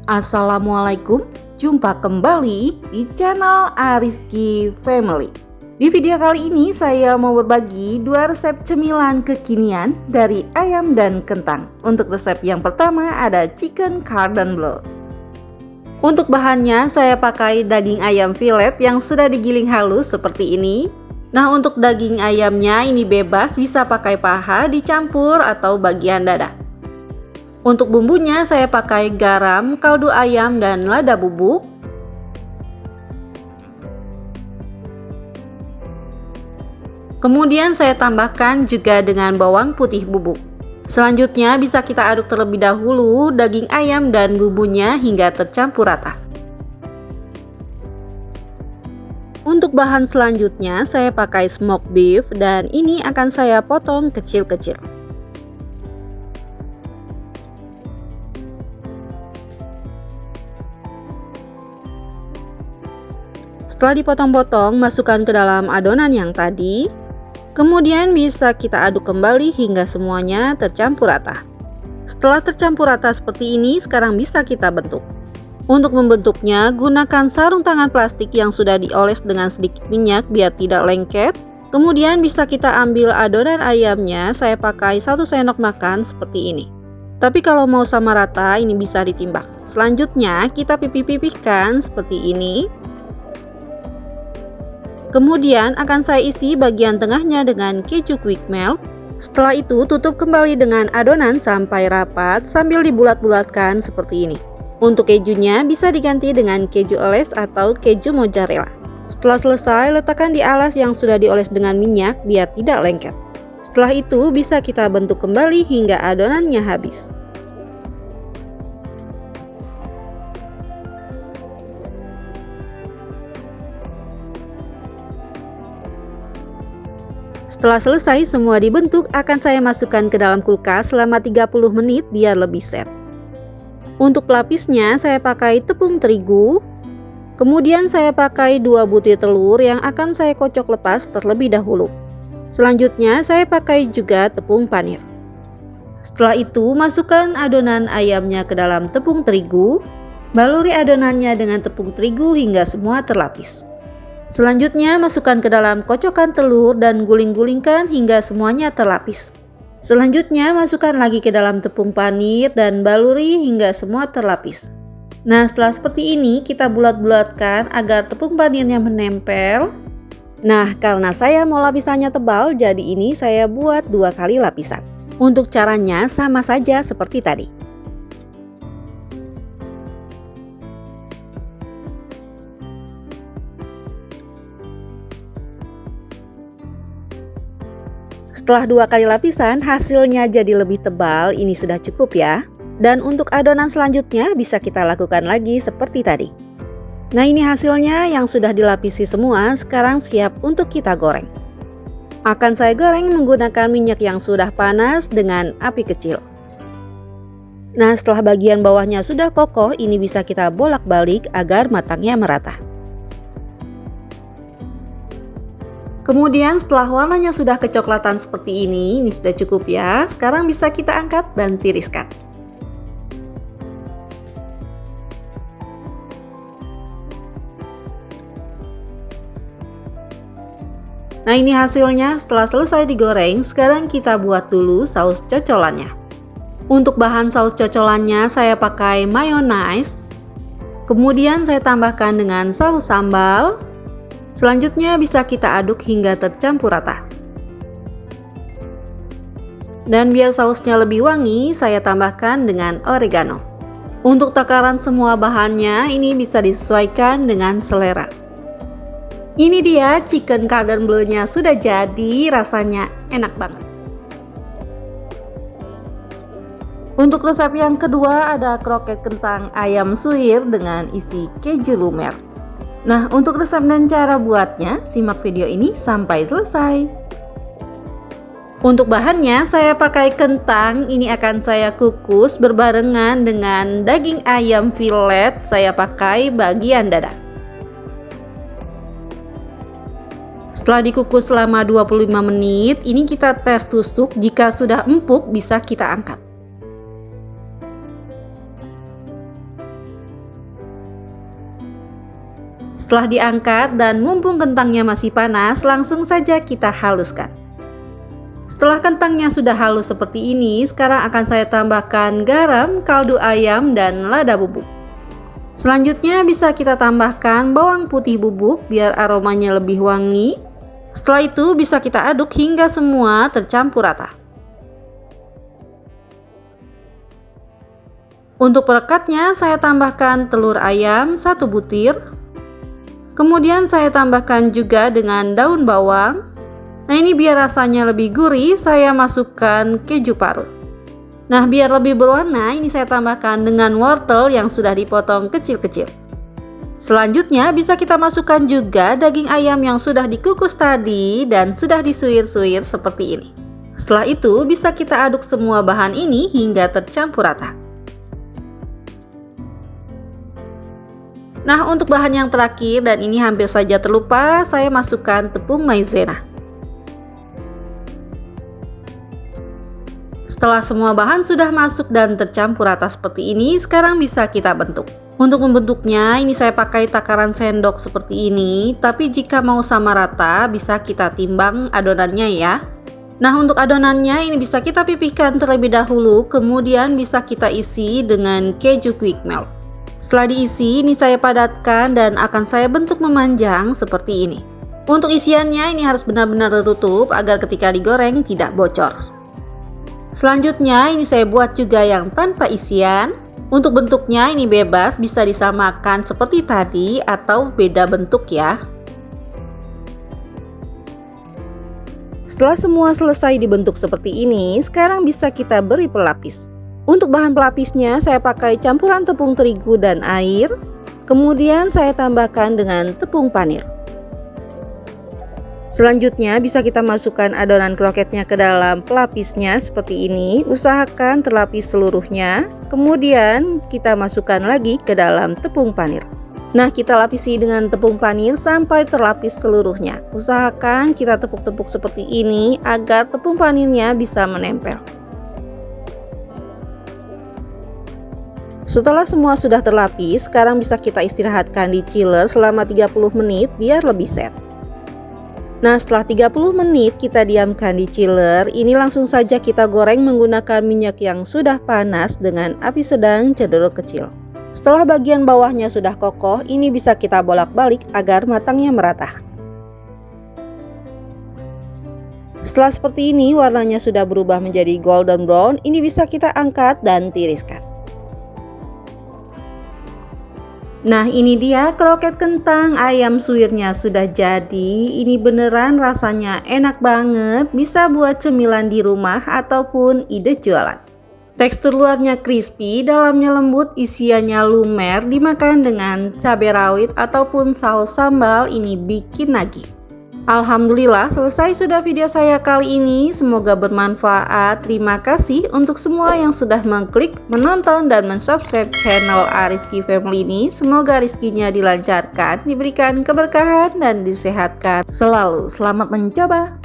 Assalamualaikum, jumpa kembali di channel Ariski Family. Di video kali ini saya mau berbagi 2 resep cemilan kekinian dari ayam dan kentang. Untuk resep yang pertama ada chicken cordon bleu. Untuk bahannya saya pakai daging ayam filet yang sudah digiling halus seperti ini. Nah, untuk daging ayamnya ini bebas, bisa pakai paha, dicampur atau bagian dada. Untuk bumbunya saya pakai garam, kaldu ayam, dan lada bubuk. Kemudian saya tambahkan juga dengan bawang putih bubuk. Selanjutnya bisa kita aduk terlebih dahulu daging ayam dan bumbunya hingga tercampur rata. Untuk bahan selanjutnya saya pakai smoked beef dan ini akan saya potong kecil-kecil. Setelah dipotong-potong, masukkan ke dalam adonan yang tadi. Kemudian bisa kita aduk kembali hingga semuanya tercampur rata. Setelah tercampur rata seperti ini, sekarang bisa kita bentuk. Untuk membentuknya, gunakan sarung tangan plastik yang sudah dioles dengan sedikit minyak biar tidak lengket. Kemudian bisa kita ambil adonan ayamnya, saya pakai 1 sendok makan seperti ini. Tapi kalau mau sama rata, ini bisa ditimbang. Selanjutnya kita pipih-pipihkan seperti ini. Kemudian akan saya isi bagian tengahnya dengan keju quick melt. Setelah itu tutup kembali dengan adonan sampai rapat sambil dibulat-bulatkan seperti ini. Untuk kejunya bisa diganti dengan keju oles atau keju mozzarella. Setelah selesai, letakkan di alas yang sudah dioles dengan minyak biar tidak lengket. Setelah itu bisa kita bentuk kembali hingga adonannya habis. Setelah selesai semua dibentuk, akan saya masukkan ke dalam kulkas selama 30 menit biar lebih set. Untuk pelapisnya saya pakai tepung terigu. Kemudian saya pakai 2 butir telur yang akan saya kocok lepas terlebih dahulu. Selanjutnya saya pakai juga tepung panir. Setelah itu masukkan adonan ayamnya ke dalam tepung terigu. Baluri adonannya dengan tepung terigu hingga semua terlapis. Selanjutnya masukkan ke dalam kocokan telur dan guling-gulingkan hingga semuanya terlapis. Selanjutnya masukkan lagi ke dalam tepung panir dan baluri hingga semua terlapis. Nah, setelah seperti ini kita bulat-bulatkan agar tepung panirnya menempel. Nah, karena saya mau lapisannya tebal, jadi ini saya buat 2 kali lapisan. Untuk caranya sama saja seperti tadi. Setelah 2 kali lapisan, hasilnya jadi lebih tebal. Ini sudah cukup ya. Dan untuk adonan selanjutnya bisa kita lakukan lagi seperti tadi. Nah, ini hasilnya yang sudah dilapisi semua. Sekarang siap untuk kita goreng. Akan saya goreng menggunakan minyak yang sudah panas dengan api kecil. Nah, setelah bagian bawahnya sudah kokoh, ini bisa kita bolak-balik agar matangnya merata. Kemudian setelah warnanya sudah kecoklatan seperti ini sudah cukup ya. Sekarang bisa kita angkat dan tiriskan. Nah, ini hasilnya setelah selesai digoreng. Sekarang kita buat dulu saus cocolannya. Untuk bahan saus cocolannya saya pakai mayonnaise. Kemudian saya tambahkan dengan saus sambal. Selanjutnya bisa kita aduk hingga tercampur rata. Dan biar sausnya lebih wangi, saya tambahkan dengan oregano. Untuk takaran semua bahannya ini bisa disesuaikan dengan selera. Ini dia chicken cordon bleu-nya sudah jadi, rasanya enak banget. Untuk resep yang kedua ada kroket kentang ayam suwir dengan isi keju lumer. Nah, untuk resep dan cara buatnya, simak video ini sampai selesai. Untuk bahannya, saya pakai kentang, ini akan saya kukus berbarengan dengan daging ayam filet, saya pakai bagian dada. Setelah dikukus selama 25 menit, ini kita tes tusuk, jika sudah empuk bisa kita angkat. Setelah diangkat dan mumpung kentangnya masih panas, langsung saja kita haluskan. Setelah kentangnya sudah halus seperti ini, sekarang akan saya tambahkan garam, kaldu ayam, dan lada bubuk. Selanjutnya bisa kita tambahkan bawang putih bubuk biar aromanya lebih wangi. Setelah itu bisa kita aduk hingga semua tercampur rata. Untuk pelekatnya saya tambahkan telur ayam 1 butir. Kemudian saya tambahkan juga dengan daun bawang. Nah, ini biar rasanya lebih gurih, saya masukkan keju parut. Nah, biar lebih berwarna, ini saya tambahkan dengan wortel yang sudah dipotong kecil-kecil. Selanjutnya bisa kita masukkan juga daging ayam yang sudah dikukus tadi dan sudah disuir-suir seperti ini. Setelah itu bisa kita aduk semua bahan ini hingga tercampur rata. Nah, untuk bahan yang terakhir dan ini hampir saja terlupa, saya masukkan tepung maizena. Setelah semua bahan sudah masuk dan tercampur rata seperti ini, sekarang bisa kita bentuk. Untuk membentuknya, ini saya pakai takaran sendok seperti ini, tapi jika mau sama rata, bisa kita timbang adonannya ya. Nah, untuk adonannya ini bisa kita pipihkan terlebih dahulu, kemudian bisa kita isi dengan keju quick melt. Setelah diisi, ini saya padatkan dan akan saya bentuk memanjang seperti ini. Untuk isiannya ini harus benar-benar tertutup agar ketika digoreng tidak bocor. Selanjutnya ini saya buat juga yang tanpa isian. Untuk bentuknya ini bebas, bisa disamakan seperti tadi atau beda bentuk ya. Setelah semua selesai dibentuk seperti ini, sekarang bisa kita beri pelapis. Untuk bahan pelapisnya saya pakai campuran tepung terigu dan air. Kemudian saya tambahkan dengan tepung panir. Selanjutnya bisa kita masukkan adonan kroketnya ke dalam pelapisnya seperti ini. Usahakan terlapis seluruhnya. Kemudian kita masukkan lagi ke dalam tepung panir. Nah, kita lapisi dengan tepung panir sampai terlapis seluruhnya. Usahakan kita tepuk-tepuk seperti ini agar tepung panirnya bisa menempel. Setelah semua sudah terlapis, sekarang bisa kita istirahatkan di chiller selama 30 menit biar lebih set. Nah, setelah 30 menit kita diamkan di chiller, ini langsung saja kita goreng menggunakan minyak yang sudah panas dengan api sedang cenderung kecil. Setelah bagian bawahnya sudah kokoh, ini bisa kita bolak-balik agar matangnya merata. Setelah seperti ini, warnanya sudah berubah menjadi golden brown, ini bisa kita angkat dan tiriskan. Nah, ini dia kroket kentang ayam suwirnya sudah jadi. Ini beneran rasanya enak banget, bisa buat cemilan di rumah ataupun ide jualan. Tekstur luarnya crispy, dalamnya lembut, isiannya lumer, dimakan dengan cabai rawit ataupun saus sambal, ini bikin nagih. Alhamdulillah selesai sudah video saya kali ini, semoga bermanfaat. Terima kasih untuk semua yang sudah mengklik, menonton, dan mensubscribe channel Ariski Family ini. Semoga rezekinya dilancarkan, diberikan keberkahan, dan disehatkan selalu. Selamat mencoba!